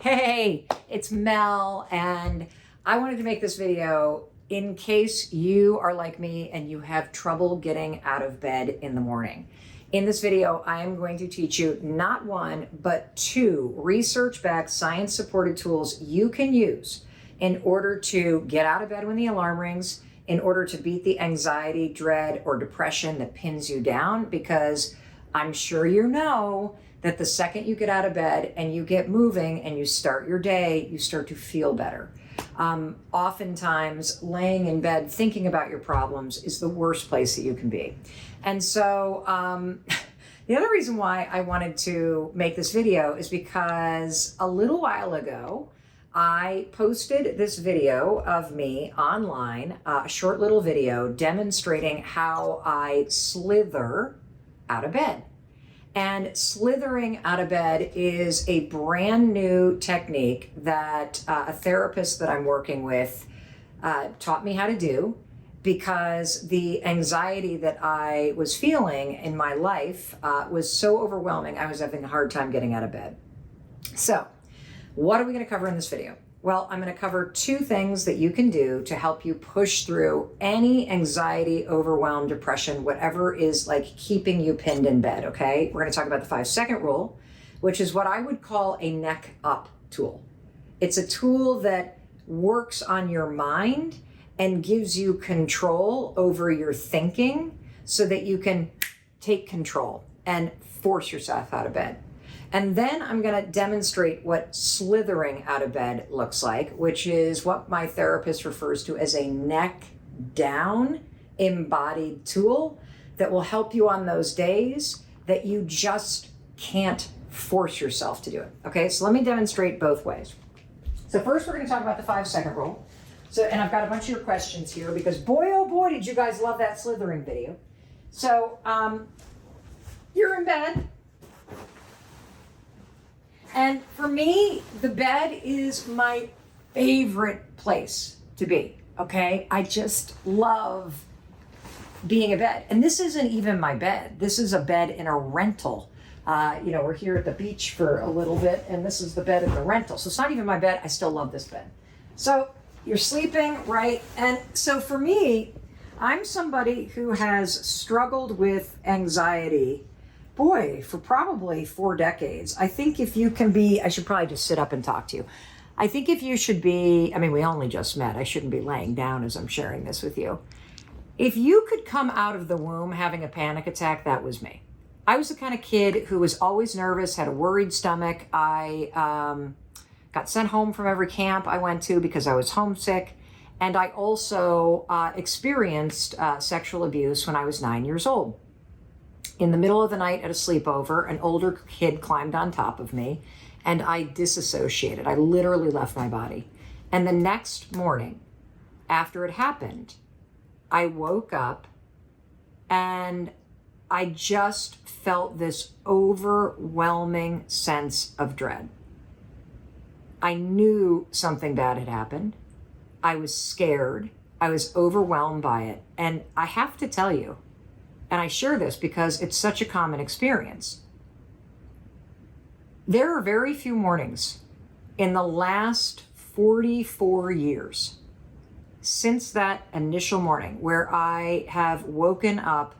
Hey, it's Mel, and I wanted to make this video in case you are like me and you have trouble getting out of bed in the morning. In this video, I am going to teach you not one, but two research-backed, science-supported tools you can use in order to get out of bed when the alarm rings, in order to beat the anxiety, dread, or depression that pins you down, because I'm sure you know that the second you get out of bed and you get moving and you start your day, you start to feel better. Oftentimes, laying in bed thinking about your problems is the worst place that you can be. And so the other reason why I wanted to make this video is because a little while ago, I posted this video of me online, a short little video demonstrating how I slither out of bed. And slithering out of bed is a brand new technique that a therapist that I'm working with taught me how to do, because the anxiety that I was feeling in my life was so overwhelming. I was having a hard time getting out of bed. So what are we going to cover in this video? Well, I'm going to cover two things that you can do to help you push through any anxiety, overwhelm, depression, whatever is like keeping you pinned in bed, okay? We're going to talk about the 5-second rule, which is what I would call a neck up tool. It's a tool that works on your mind and gives you control over your thinking so that you can take control and force yourself out of bed. And then I'm going to demonstrate what slithering out of bed looks like, which is what my therapist refers to as a neck down embodied tool that will help you on those days that you just can't force yourself to do it. Okay, so let me demonstrate both ways. So first we're going to talk about the 5-second rule. So, and I've got a bunch of your questions here because boy, oh boy, did you guys love that slithering video. So you're in bed. And for me, the bed is my favorite place to be, okay? I just love being in bed. And this isn't even my bed. This is a bed in a rental. We're here at the beach for a little bit, and this is the bed in the rental. So it's not even my bed. I still love this bed. So you're sleeping, right? And so for me, I'm somebody who has struggled with anxiety for probably 4 decades. I think if you can be, I should probably just sit up and talk to you. I think if you should be, we only just met. I shouldn't be laying down as I'm sharing this with you. If you could come out of the womb having a panic attack, that was me. I was the kind of kid who was always nervous, had a worried stomach. I got sent home from every camp I went to because I was homesick. And I also experienced sexual abuse when I was 9 years old. In the middle of the night at a sleepover, an older kid climbed on top of me and I disassociated. I literally left my body. And the next morning, after it happened, I woke up and I just felt this overwhelming sense of dread. I knew something bad had happened. I was scared. I was overwhelmed by it. And I have to tell you, and I share this because it's such a common experience, there are very few mornings in the last 44 years since that initial morning where I have woken up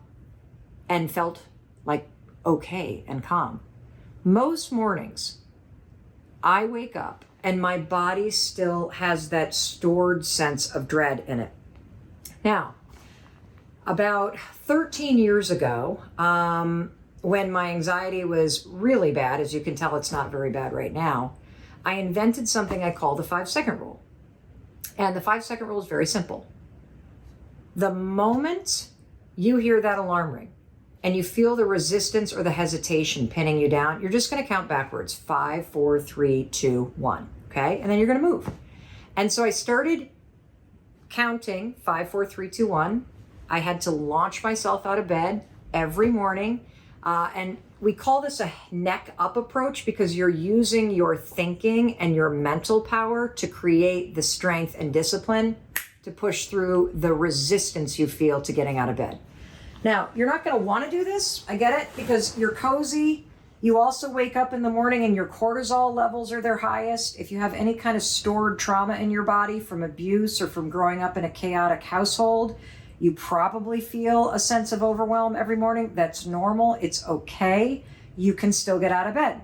and felt like okay and calm. Most mornings I wake up and my body still has that stored sense of dread in it. Now, about 13 years ago, when my anxiety was really bad, as you can tell, it's not very bad right now, I invented something I call the 5-second rule. And the 5-second rule is very simple. The moment you hear that alarm ring and you feel the resistance or the hesitation pinning you down, you're just going to count backwards. 5, 4, 3, 2, 1. Okay? And then you're going to move. And so I started counting 5, 4, 3, 2, 1. I had to launch myself out of bed every morning. And we call this a neck up approach because you're using your thinking and your mental power to create the strength and discipline to push through the resistance you feel to getting out of bed. Now, you're not going to want to do this. I get it, because you're cozy. You also wake up in the morning and your cortisol levels are their highest. If you have any kind of stored trauma in your body from abuse or from growing up in a chaotic household, you probably feel a sense of overwhelm every morning. That's normal. It's okay. You can still get out of bed.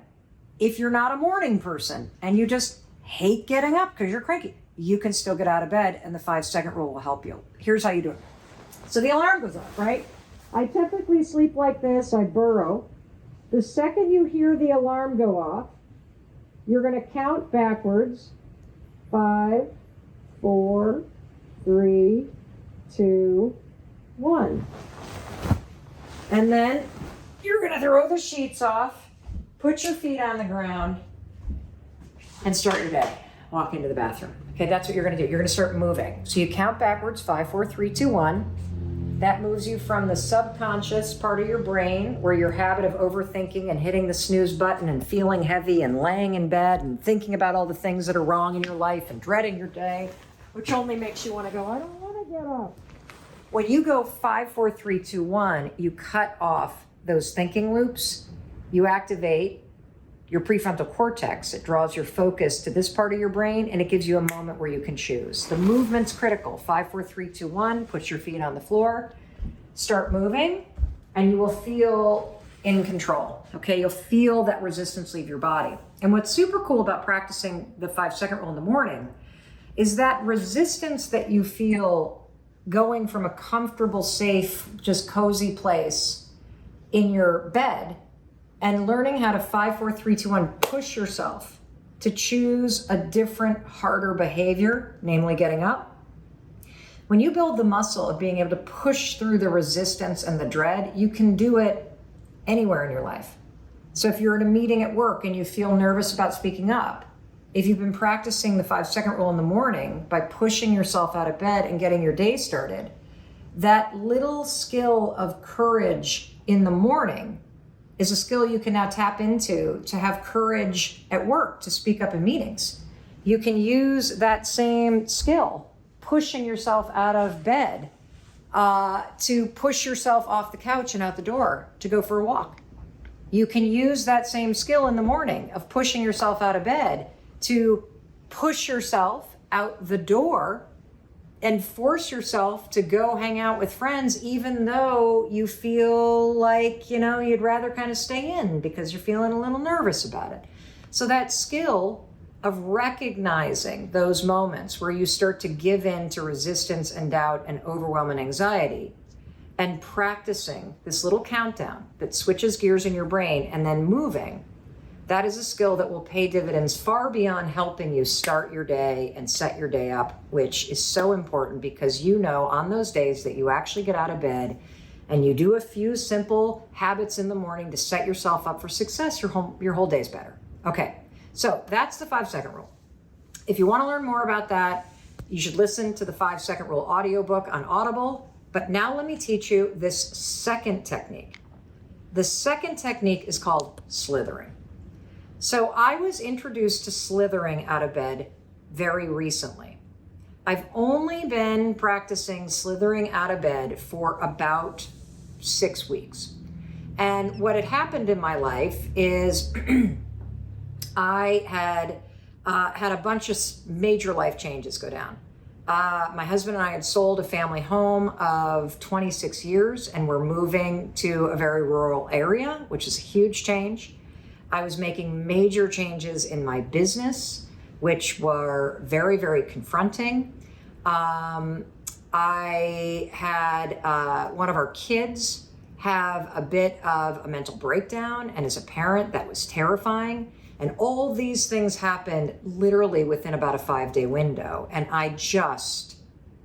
If you're not a morning person and you just hate getting up because you're cranky, you can still get out of bed, and the 5-second rule will help you. Here's how you do it. So the alarm goes off, right? I typically sleep like this. I burrow. The second you hear the alarm go off, you're going to count backwards. 5, 4, 3, 2, 1. And then you're going to throw the sheets off, put your feet on the ground, and start your day. Walk into the bathroom. Okay, that's what you're going to do. You're going to start moving. So you count backwards, 5, 4, 3, 2, 1. That moves you from the subconscious part of your brain, where your habit of overthinking and hitting the snooze button and feeling heavy and laying in bed and thinking about all the things that are wrong in your life and dreading your day, which only makes you want to go, I don't want to get up. When you go 5, 4, 3, 2, 1, you cut off those thinking loops. You activate your prefrontal cortex. It draws your focus to this part of your brain, and it gives you a moment where you can choose. The movement's critical. 5, 4, 3, 2, 1. Put your feet on the floor. Start moving, and you will feel in control. Okay, you'll feel that resistance leave your body. And what's super cool about practicing the 5-second rule in the morning is that resistance that you feel going from a comfortable, safe, just cozy place in your bed and learning how to 5, 4, 3, 2, 1 push yourself to choose a different, harder behavior, namely getting up. When you build the muscle of being able to push through the resistance and the dread, you can do it anywhere in your life. So if you're at a meeting at work and you feel nervous about speaking up, if you've been practicing the 5-second rule in the morning by pushing yourself out of bed and getting your day started, that little skill of courage in the morning is a skill you can now tap into to have courage at work, to speak up in meetings. You can use that same skill, pushing yourself out of bed, to push yourself off the couch and out the door to go for a walk. You can use that same skill in the morning of pushing yourself out of bed to push yourself out the door and force yourself to go hang out with friends, even though you feel like, you'd rather kind of stay in because you're feeling a little nervous about it. So that skill of recognizing those moments where you start to give in to resistance and doubt and overwhelm and anxiety, and practicing this little countdown that switches gears in your brain and then moving, that is a skill that will pay dividends far beyond helping you start your day and set your day up, which is so important because on those days that you actually get out of bed and you do a few simple habits in the morning to set yourself up for success, your whole day's better. Okay, so that's the 5-second rule. If you want to learn more about that, you should listen to the 5-second rule audiobook on Audible. But now let me teach you this second technique. The second technique is called slithering. So I was introduced to slithering out of bed very recently. I've only been practicing slithering out of bed for about 6 weeks. And what had happened in my life is I had had a bunch of major life changes go down. My husband and I had sold a family home of 26 years and we're moving to a very rural area, which is a huge change. I was making major changes in my business, which were very, very confronting. I had one of our kids have a bit of a mental breakdown, and as a parent, that was terrifying. And all these things happened literally within about a 5-day window. And I just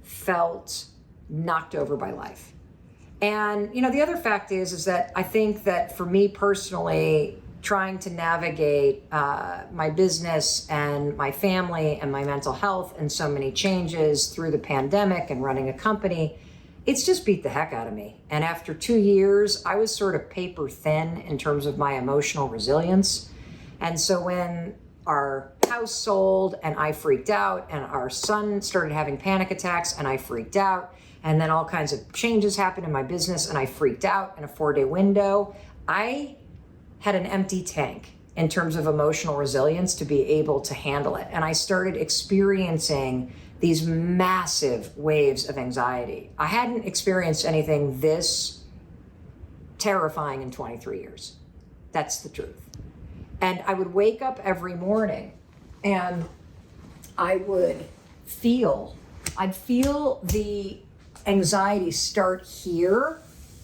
felt knocked over by life. And, the other fact is that I think that for me personally, trying to navigate my business and my family and my mental health and so many changes through the pandemic and running a company, it's just beat the heck out of me. And after 2 years, I was sort of paper thin in terms of my emotional resilience. And so when our house sold and I freaked out, and our son started having panic attacks and I freaked out, and then all kinds of changes happened in my business and I freaked out in a 4-day window, I had an empty tank in terms of emotional resilience to be able to handle it. And I started experiencing these massive waves of anxiety. I hadn't experienced anything this terrifying in 23 years. That's the truth. And I would wake up every morning and I'd feel the anxiety start here,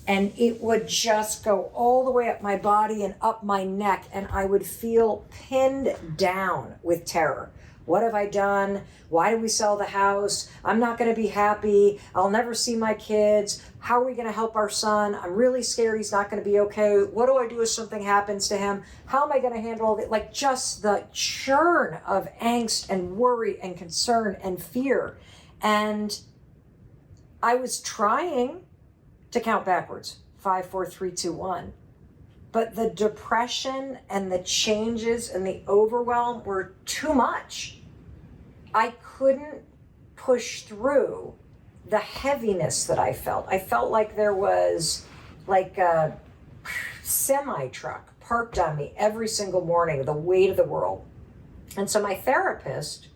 and it would just go all the way up my body and up my neck, and I would feel pinned down with terror. What have I done? Why did we sell the house? I'm not going to be happy. I'll never see my kids. How are we going to help our son? I'm really scared he's not going to be okay. What do I do if something happens to him? How am I going to handle all that? Like, just the churn of angst and worry and concern and fear. And I was trying to count backwards, 5, 4, 3, 2, 1. But the depression and the changes and the overwhelm were too much. I couldn't push through the heaviness that I felt. I felt like there was like a semi-truck parked on me every single morning, the weight of the world. And so my therapist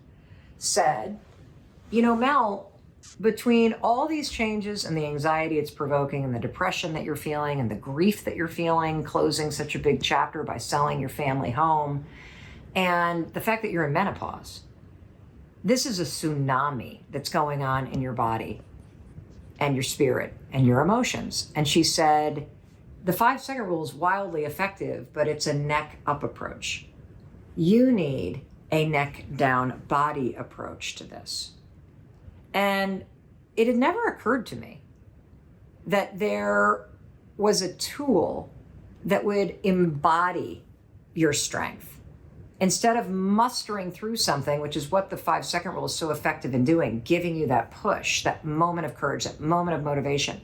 said, you know, Mel, between all these changes and the anxiety it's provoking and the depression that you're feeling and the grief that you're feeling, closing such a big chapter by selling your family home, and the fact that you're in menopause, this is a tsunami that's going on in your body and your spirit and your emotions. And she said, the 5-second rule is wildly effective, but it's a neck up approach. You need a neck down body approach to this. And it had never occurred to me that there was a tool that would embody your strength. Instead of mustering through something, which is what the 5-second rule is so effective in doing, giving you that push, that moment of courage, that moment of motivation,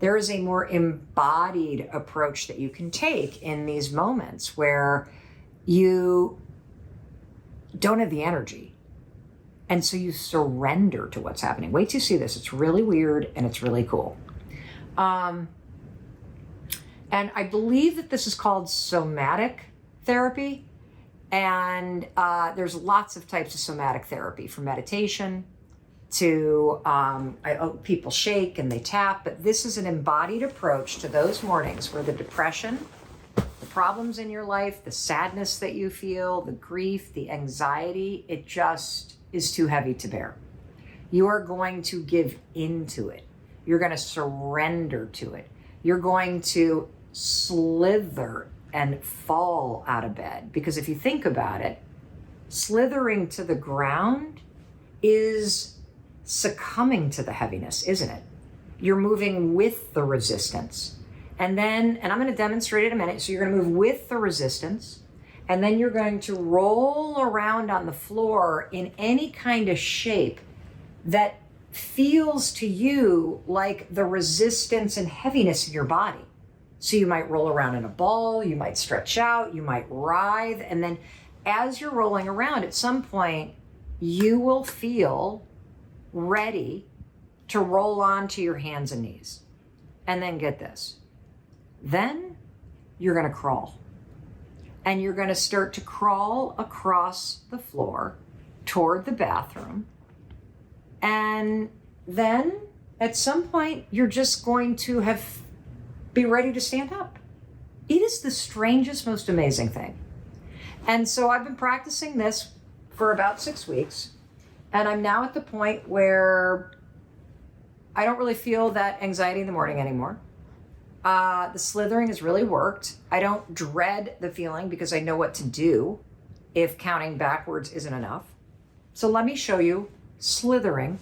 there is a more embodied approach that you can take in these moments where you don't have the energy. And so you surrender to what's happening. Wait till you see this. It's really weird and it's really cool. And I believe that this is called Somatic Therapy. And there's lots of types of somatic therapy, from meditation to people shake and they tap. But this is an embodied approach to those mornings where the depression, the problems in your life, the sadness that you feel, the grief, the anxiety, it just is too heavy to bear. You are going to give into it. You're going to surrender to it. You're going to slither and fall out of bed. Because if you think about it, slithering to the ground is succumbing to the heaviness, isn't it? You're moving with the resistance. And I'm going to demonstrate it in a minute. So you're going to move with the resistance. And then you're going to roll around on the floor in any kind of shape that feels to you like the resistance and heaviness in your body. So you might roll around in a ball, you might stretch out, you might writhe. And then as you're rolling around, at some point, you will feel ready to roll onto your hands and knees. And then get this. Then you're going to crawl. And you're going to start to crawl across the floor toward the bathroom. And then at some point, you're just going to be ready to stand up. It is the strangest, most amazing thing. And so I've been practicing this for about 6 weeks. And I'm now at the point where I don't really feel that anxiety in the morning anymore. The slithering has really worked. I don't dread the feeling because I know what to do if counting backwards isn't enough. So let me show you slithering,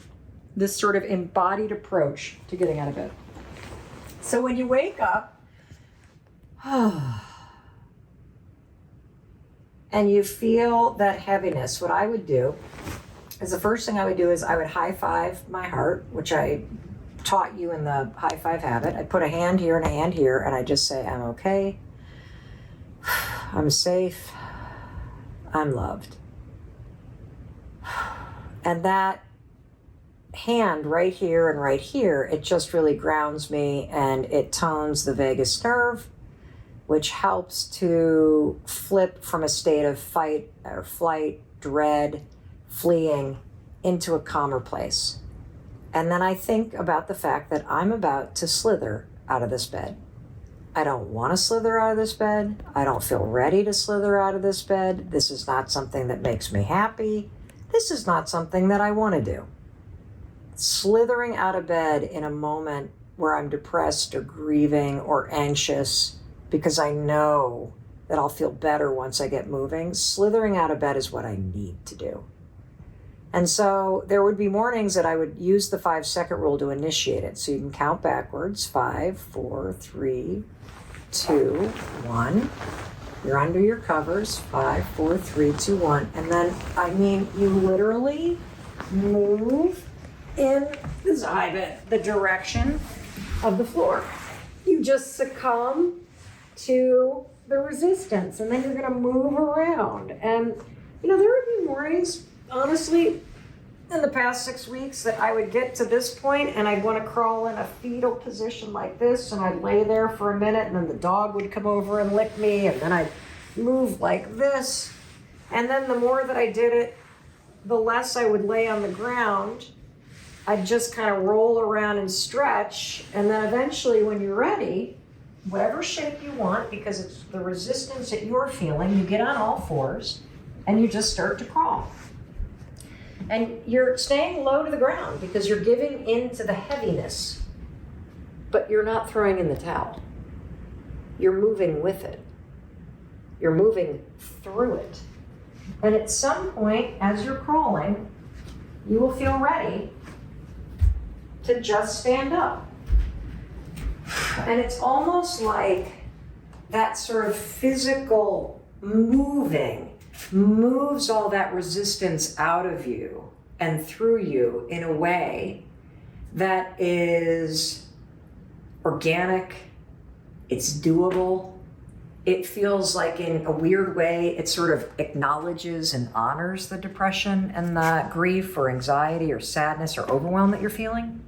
this sort of embodied approach to getting out of bed. So when you wake up, and you feel that heaviness, what I would do is the first thing I would do is I would high five my heart, which I taught you in the high five habit. I put a hand here and a hand here, and I just say, I'm okay, I'm safe, I'm loved. And that hand right here and right here, it just really grounds me, and it tones the vagus nerve, which helps to flip from a state of fight or flight, dread, fleeing, into a calmer place. And then I think about the fact that I'm about to slither out of this bed. I don't want to slither out of this bed. I don't feel ready to slither out of this bed. This is not something that makes me happy. This is not something that I want to do. Slithering out of bed in a moment where I'm depressed or grieving or anxious because I know that I'll feel better once I get moving, slithering out of bed is what I need to do. And so there would be mornings that I would use the 5-second rule to initiate it. So you can count backwards, 5, 4, 3, 2, 1. You're under your covers, 5, 4, 3, 2, 1. And then, you literally move in the direction of the floor. You just succumb to the resistance, and then you're gonna move around. And, there would be mornings, honestly, in the past 6 weeks that I would get to this point and I'd want to crawl in a fetal position like this, and I'd lay there for a minute, and then the dog would come over and lick me, and then I'd move like this. And then the more that I did it, the less I would lay on the ground. I'd just kind of roll around and stretch, and then eventually when you're ready, whatever shape you want, because it's the resistance that you're feeling, you get on all fours and you just start to crawl. And you're staying low to the ground because you're giving in to the heaviness, but you're not throwing in the towel. You're moving with it. You're moving through it. And at some point, as you're crawling, you will feel ready to just stand up. And it's almost like that sort of physical moving moves all that resistance out of you and through you in a way that is organic, it's doable. It feels like, in a weird way, it sort of acknowledges and honors the depression and the grief or anxiety or sadness or overwhelm that you're feeling.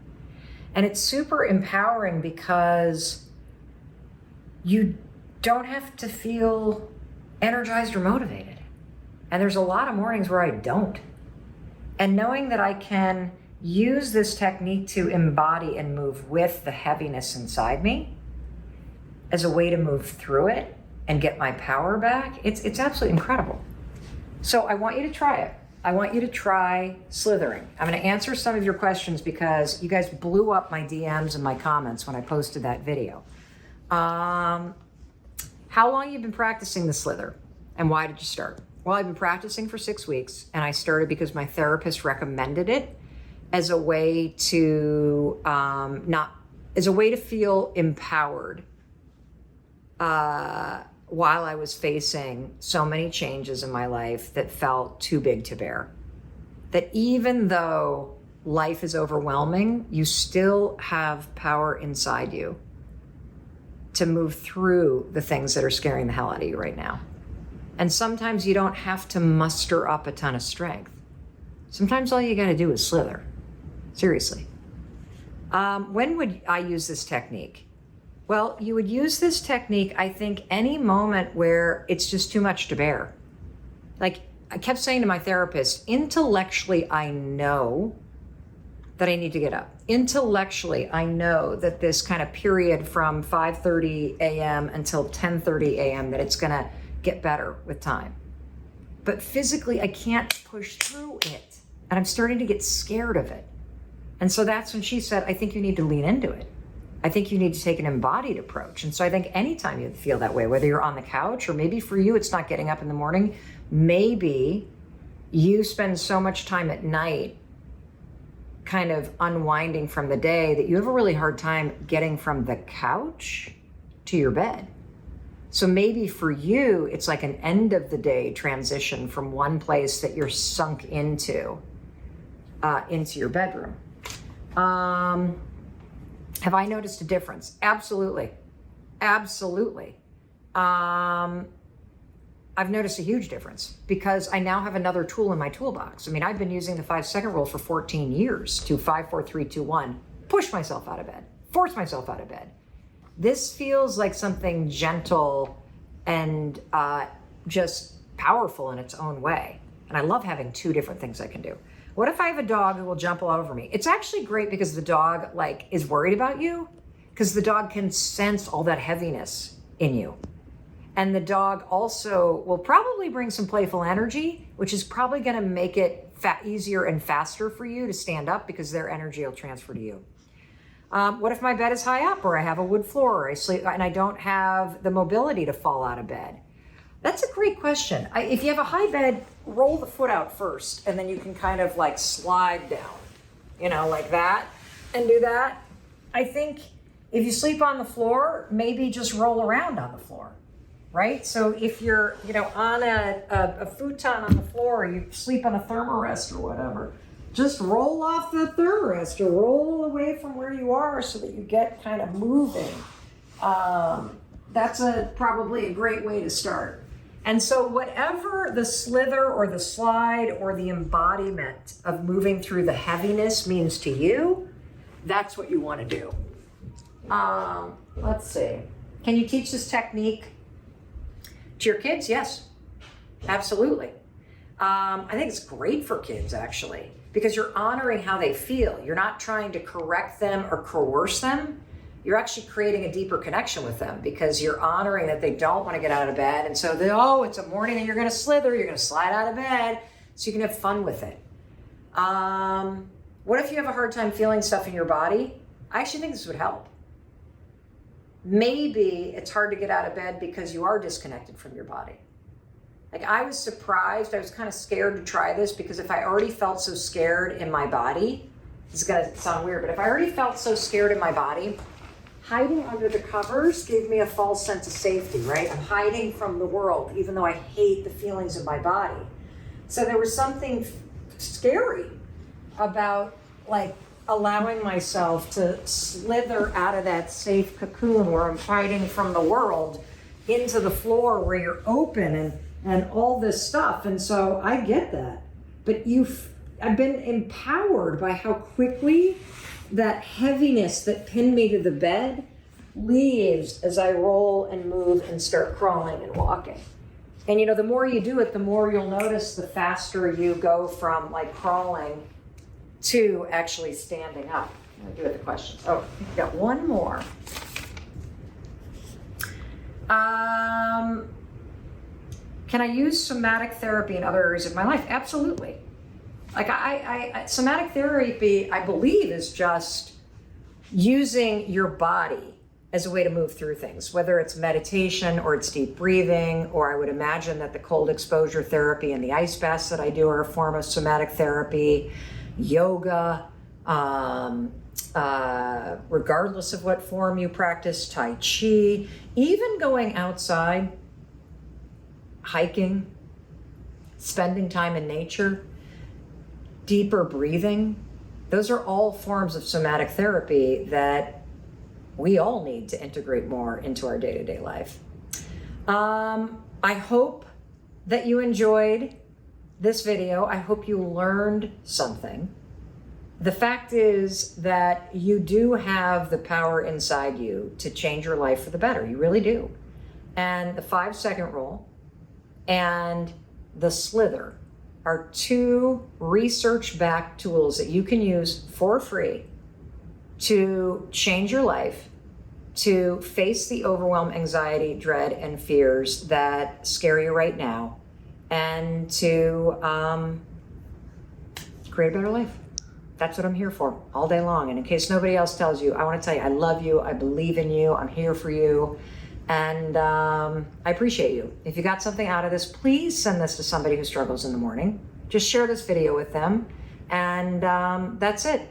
And it's super empowering because you don't have to feel energized or motivated. And there's a lot of mornings where I don't. And knowing that I can use this technique to embody and move with the heaviness inside me as a way to move through it and get my power back, it's absolutely incredible. So I want you to try it. I want you to try slithering. I'm going to answer some of your questions because you guys blew up my DMs and my comments when I posted that video. How long have you been practicing the slither, and why did you start? Well, I've been practicing for 6 weeks, and I started because my therapist recommended it as a way to feel empowered while I was facing so many changes in my life that felt too big to bear. That even though life is overwhelming, you still have power inside you to move through the things that are scaring the hell out of you right now. And sometimes you don't have to muster up a ton of strength. Sometimes all you got to do is slither. Seriously. When would I use this technique? Well, you would use this technique, I think, any moment where it's just too much to bear. Like I kept saying to my therapist, intellectually, I know that I need to get up. Intellectually, I know that this kind of period from 5:30 a.m. until 10:30 a.m., that it's going to get better with time. But physically, I can't push through it. And I'm starting to get scared of it. And so that's when she said, I think you need to lean into it. I think you need to take an embodied approach. And so I think anytime you feel that way, whether you're on the couch or maybe for you, it's not getting up in the morning, maybe you spend so much time at night kind of unwinding from the day that you have a really hard time getting from the couch to your bed. So maybe for you, it's like an end of the day transition from one place that you're sunk into your bedroom. Have I noticed a difference? Absolutely. Absolutely. I've noticed a huge difference because I now have another tool in my toolbox. I mean, I've been using the 5-second rule for 14 years to 5, 4, 3, 2, 1, push myself out of bed, force myself out of bed. This feels like something gentle and just powerful in its own way. And I love having two different things I can do. What if I have a dog who will jump all over me? It's actually great because the dog like is worried about you, because the dog can sense all that heaviness in you. And the dog also will probably bring some playful energy, which is probably going to make it easier and faster for you to stand up because their energy will transfer to you. What if my bed is high up, or I have a wood floor, or I sleep and I don't have the mobility to fall out of bed? That's a great question. If you have a high bed, roll the foot out first, and then you can kind of like slide down, you know, like that, and do that. I think if you sleep on the floor, maybe just roll around on the floor, right? So if you're, you know, on a futon on the floor, or you sleep on a thermarest or whatever, just roll off the thermarest or roll away from where you are so that you get kind of moving. That's probably a great way to start. And so whatever the slither or the slide or the embodiment of moving through the heaviness means to you, that's what you want to do. Let's see. Can you teach this technique to your kids? Yes, absolutely. I think it's great for kids, actually, because you're honoring how they feel. You're not trying to correct them or coerce them. You're actually creating a deeper connection with them because you're honoring that they don't want to get out of bed. And so it's a morning and you're going to slither, you're going to slide out of bed so you can have fun with it. What if you have a hard time feeling stuff in your body? I actually think this would help. Maybe it's hard to get out of bed because you are disconnected from your body. Like I was surprised, I was kind of scared to try this because if I already felt so scared in my body, this is going to sound weird, but if I already felt so scared in my body, hiding under the covers gave me a false sense of safety, right? I'm hiding from the world, even though I hate the feelings of my body. So there was something scary about like allowing myself to slither out of that safe cocoon where I'm hiding from the world into the floor where you're open and all this stuff. And so I get that. But I've been empowered by how quickly that heaviness that pinned me to the bed leaves as I roll and move and start crawling and walking. And you know, the more you do it, the more you'll notice the faster you go from like crawling to actually standing up. I'm gonna do it the questions. Oh, we've got one more. Can I use somatic therapy in other areas of my life? Absolutely. Like somatic therapy, I believe, is just using your body as a way to move through things, whether it's meditation or it's deep breathing, or I would imagine that the cold exposure therapy and the ice baths that I do are a form of somatic therapy, yoga, regardless of what form you practice, Tai Chi, even going outside, hiking, spending time in nature, deeper breathing. Those are all forms of somatic therapy that we all need to integrate more into our day-to-day life. I hope that you enjoyed this video. I hope you learned something. The fact is that you do have the power inside you to change your life for the better. You really do. And the 5-second rule and the slither are two research-backed tools that you can use for free to change your life, to face the overwhelm, anxiety, dread, and fears that scare you right now, and to create a better life. That's what I'm here for all day long. And in case nobody else tells you, I want to tell you, I love you, I believe in you, I'm here for you, and I appreciate you. If you got something out of this, please send this to somebody who struggles in the morning. Just share this video with them, and that's it.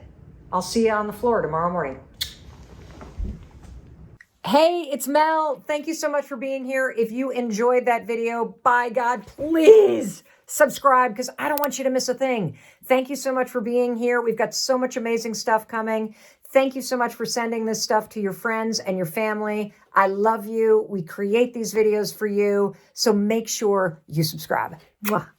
I'll see you on the floor tomorrow morning. Hey, it's Mel. Thank you so much for being here. If you enjoyed that video, by God, please subscribe because I don't want you to miss a thing. Thank you so much for being here. We've got so much amazing stuff coming. Thank you so much for sending this stuff to your friends and your family. I love you. We create these videos for you, so make sure you subscribe. Mwah.